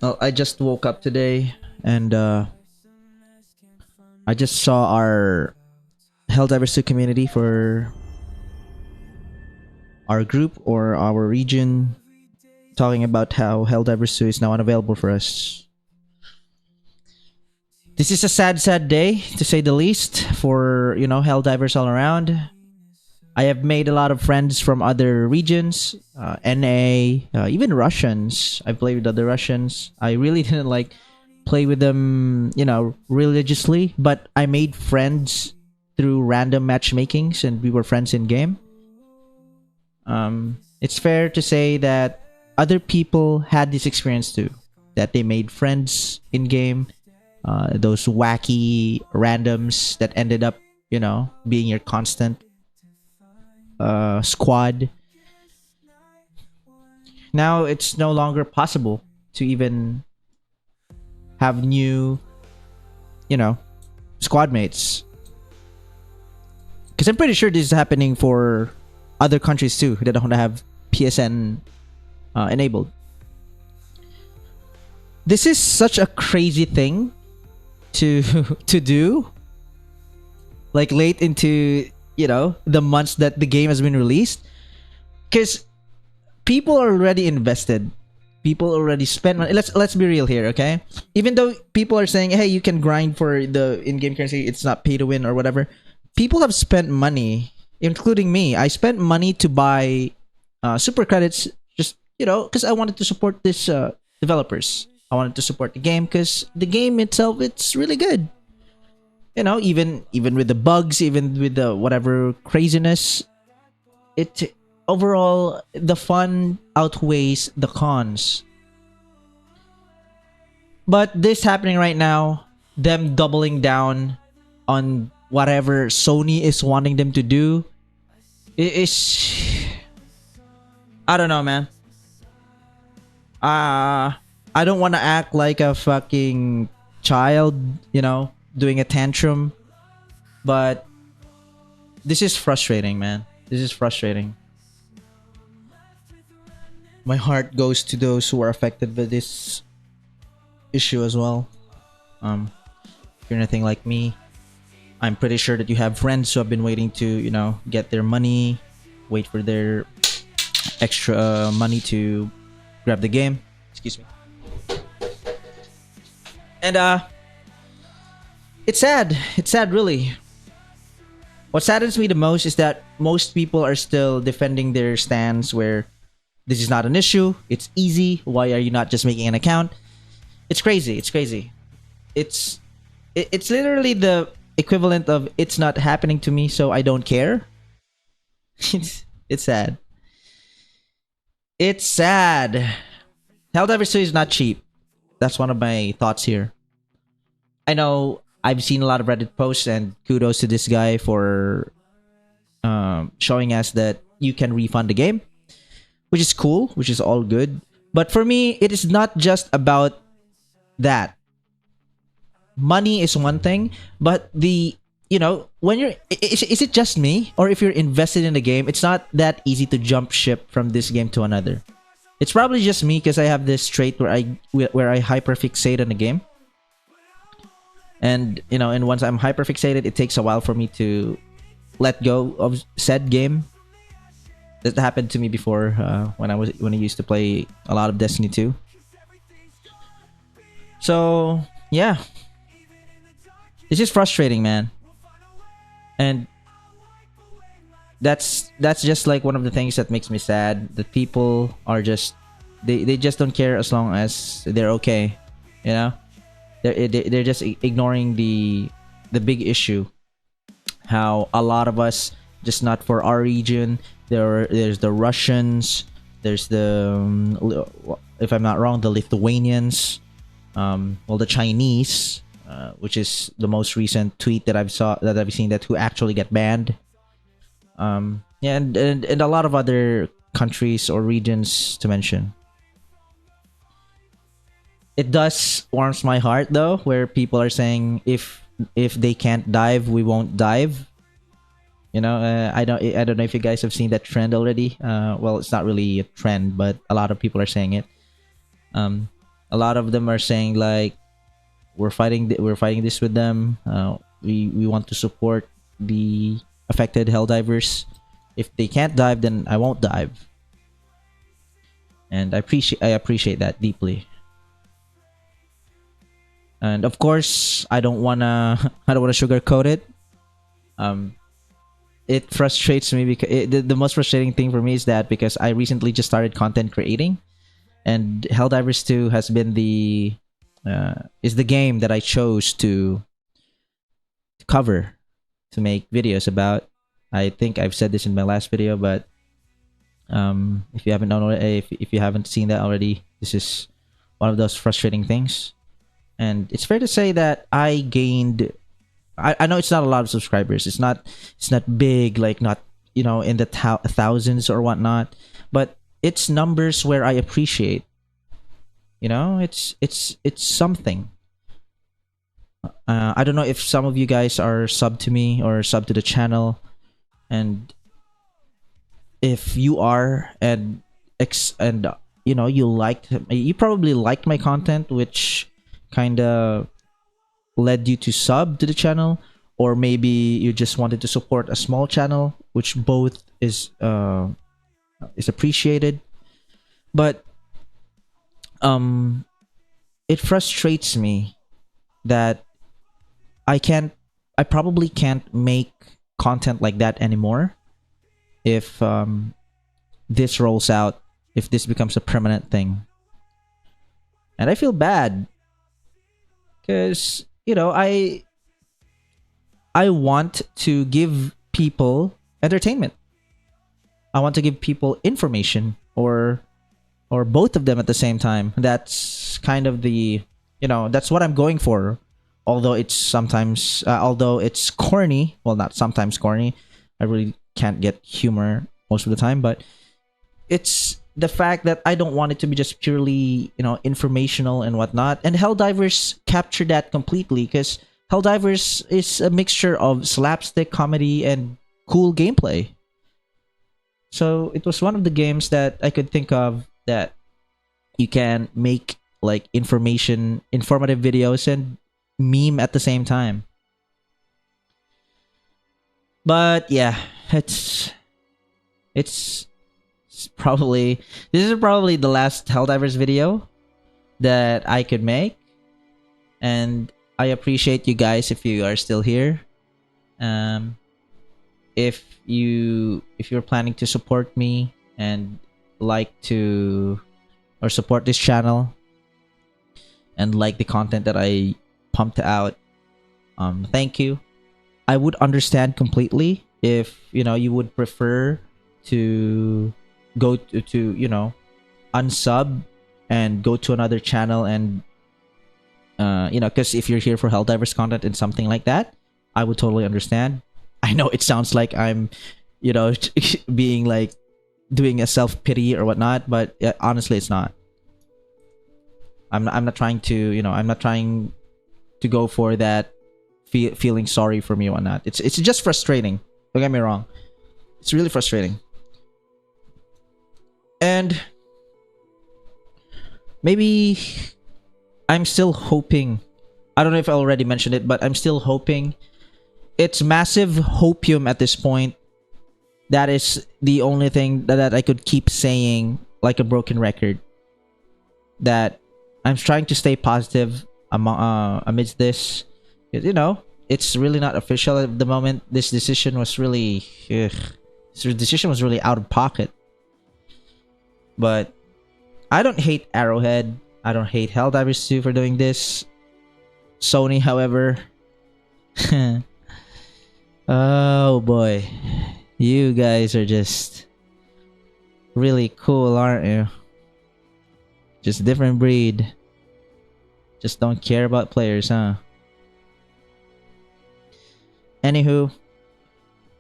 Well, I just woke up today and I just saw our Helldivers 2 community for our group or our region talking about how Helldivers 2 is now unavailable for us. This is a sad day, to say the least, for, Helldivers all around. I have made a lot of friends from other regions, NA, even Russians. I played with other Russians. I really didn't play with them, religiously, but I made friends through random matchmakings and we were friends in game. It's fair to say that other people had this experience too, that they made friends in game, those wacky randoms that ended up, being your constant squad. Now it's no longer possible to even have new, squad mates. Because I'm pretty sure this is happening for other countries too that don't have PSN enabled. This is such a crazy thing to to do. Like late into the months that the game has been released, because people are already invested. People already spend money. Let's be real here, okay? Even though people are saying, hey, you can grind for the in-game currency, it's not pay to win or whatever. People have spent money, including me. I spent money to buy super credits, just because I wanted to support this developers. I wanted to support the game because the game itself, it's really good. Even with the bugs, even with the whatever craziness, it overall the fun outweighs the cons. But this happening right now, them doubling down on whatever Sony is wanting them to do, is I don't know, man. I don't want to act like a fucking child, doing a tantrum, but this is frustrating, man. This is frustrating. My heart goes to those who are affected by this issue as well. If you're anything like me, I'm pretty sure that you have friends who have been waiting to, get their money, wait for their extra money to grab the game. Excuse me. And it's sad. It's sad, really. What saddens me the most is that most people are still defending their stance where this is not an issue. It's easy. Why are you not just making an account? It's crazy. It's crazy. It's literally the equivalent of it's not happening to me, so I don't care. It's sad. It's sad. Helldivers 2 is not cheap. That's one of my thoughts here. I know I've seen a lot of Reddit posts, and kudos to this guy for showing us that you can refund the game, which is cool, which is all good. But for me, it is not just about that. Money is one thing, but when you're, is it just me, or if you're invested in the game, it's not that easy to jump ship from this game to another. It's probably just me because I have this trait where I hyperfixate on the game. And and once I'm hyperfixated, it takes a while for me to let go of said game. That happened to me before when I used to play a lot of Destiny 2. So yeah, it's just frustrating, man. And that's just like one of the things that makes me sad. That people are just they just don't care as long as they're okay, They're just ignoring the big issue. How a lot of us, just not for our region, there's the Russians, there's the if I'm not wrong, the Lithuanians, the Chinese, which is the most recent tweet that I've seen that who actually get banned. And a lot of other countries or regions to mention. It does warms my heart though, where people are saying if they can't dive, we won't dive. I don't know if you guys have seen that trend already. Well, it's not really a trend, but a lot of people are saying it. A A lot of them are saying like we're fighting this with them. We want to support the affected Helldivers. If they can't dive, then I won't dive. And I appreciate that deeply. And of course, I don't wanna sugarcoat it. It frustrates me because the most frustrating thing for me is that because I recently just started content creating, and Helldivers 2 has been is the game that I chose to cover, to make videos about. I think I've said this in my last video, but if you haven't if you haven't seen that already, this is one of those frustrating things. And it's fair to say that I gained. I know it's not a lot of subscribers. It's not big, like not in the thousands or whatnot, but it's numbers where I appreciate. It's something. I don't know if some of you guys are sub to me or sub to the channel, and if you are, and you probably liked my content, which kind of led you to sub to the channel, or maybe you just wanted to support a small channel, which both is appreciated. But it frustrates me that I probably can't make content like that anymore if this rolls out, if this becomes a permanent thing. And I feel bad because I want to give people entertainment. I want to give people information, or both of them at the same time. That's kind of that's what I'm going for. Although it's sometimes, although it's corny, well, not sometimes corny. I really can't get humor most of the time, but it's the fact that I don't want it to be just purely, informational and whatnot. And Helldivers captured that completely, because Helldivers is a mixture of slapstick comedy and cool gameplay. So it was one of the games that I could think of that you can make like informative videos and meme at the same time. But yeah, this is probably the last Helldivers video that I could make, and I appreciate you guys if you are still here. If you're planning to support me and like to or support this channel and like the content that I pumped out, thank you. I would understand completely if you would prefer to go to unsub and go to another channel, and because if you're here for Helldivers content and something like that, I would totally understand. I know it sounds like I'm being like doing a self-pity or whatnot, but honestly it's not. I'm not trying to I'm not trying to go for that feeling sorry for me or whatnot. It's just frustrating. Don't get me wrong. It's really frustrating. And maybe I'm still hoping, I don't know if I already mentioned it, but I'm still hoping. It's massive hopium at this point. That is the only thing that I could keep saying, like a broken record, that I'm trying to stay positive amidst this. It's really not official at the moment. This decision was really out of pocket. But I don't hate Arrowhead. I don't hate Helldivers 2 for doing this. Sony, however, oh boy, you guys are just really cool, aren't you? Just different breed. Just don't care about players, huh? Anywho,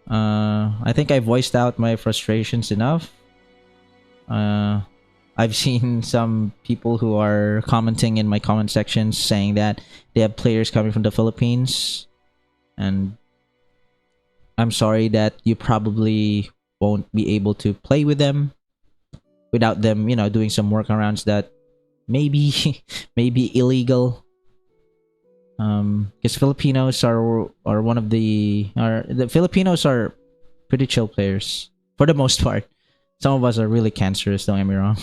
I think I voiced out my frustrations enough. I've seen some people who are commenting in my comment sections saying that they have players coming from the Philippines, and I'm sorry that you probably won't be able to play with them without them, doing some workarounds that maybe maybe illegal. Because Filipinos are one of the Filipinos are pretty chill players for the most part. Some of us are really cancerous. Don't get me wrong.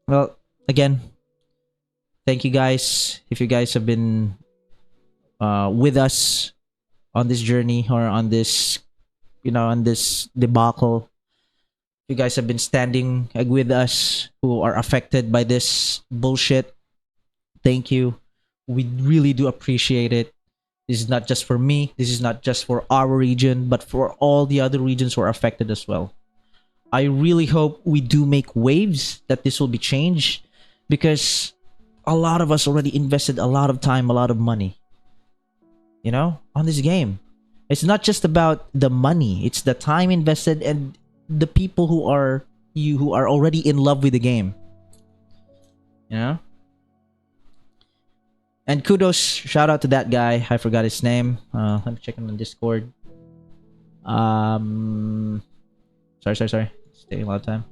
Well, again, thank you guys. If you guys have been with us on this journey or on this, on this debacle, you guys have been standing with us who are affected by this bullshit. Thank you. We really do appreciate it. This is not just for me. This is not just for our region, but for all the other regions who are affected as well. I really hope we do make waves, that this will be changed, because a lot of us already invested a lot of time, a lot of money, on this game. It's not just about the money. It's the time invested and the people who are already in love with the game. And kudos, shout out to that guy. I forgot his name. Let me check him on Discord. Sorry. It's taking a lot of time.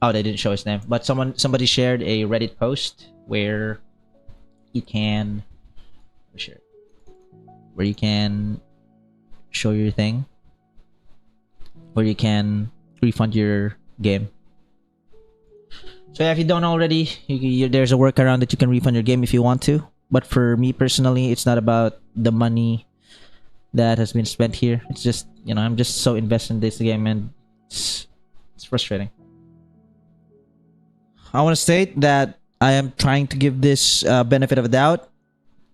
Oh, they didn't show his name. But somebody shared a Reddit post where you can show your thing, where you can refund your game. So yeah, if you don't already, there's a workaround that you can refund your game if you want to. But for me personally, it's not about the money that has been spent here. It's just, I'm just so invested in this game, and it's frustrating. I want to state that I am trying to give this benefit of a doubt,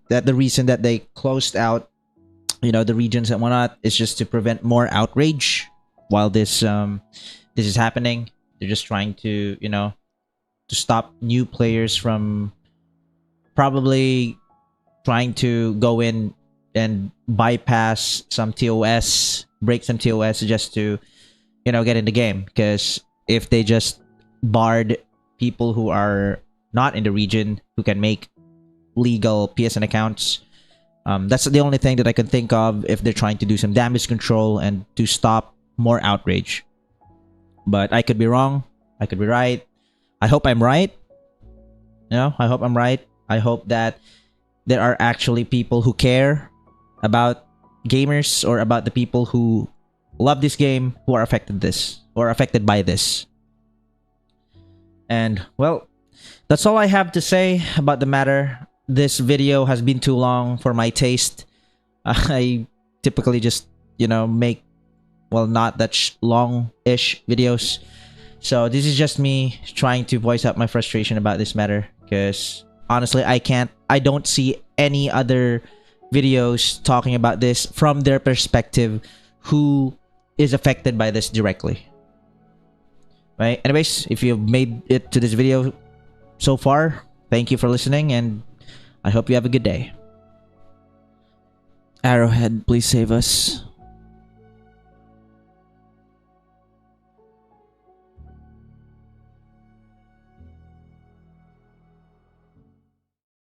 that the reason that they closed out, the regions and whatnot, is just to prevent more outrage while this is happening. They're just trying to, to stop new players from probably trying to go in and bypass some TOS, break some TOS just to, get in the game. Because if they just barred people who are not in the region who can make legal PSN accounts, that's the only thing that I can think of if they're trying to do some damage control and to stop more outrage. But I could be wrong. I could be right. I hope I'm right. I hope I'm right. I hope that there are actually people who care about gamers, or about the people who love this game, who are affected by this. And well, that's all I have to say about the matter. This video has been too long for my taste. I typically just, make, not that long-ish videos. So this is just me trying to voice out my frustration about this matter, because honestly, I don't see any other videos talking about this from their perspective who is affected by this directly. Right? Anyways, if you've made it to this video so far, thank you for listening, and I hope you have a good day. Arrowhead, please save us.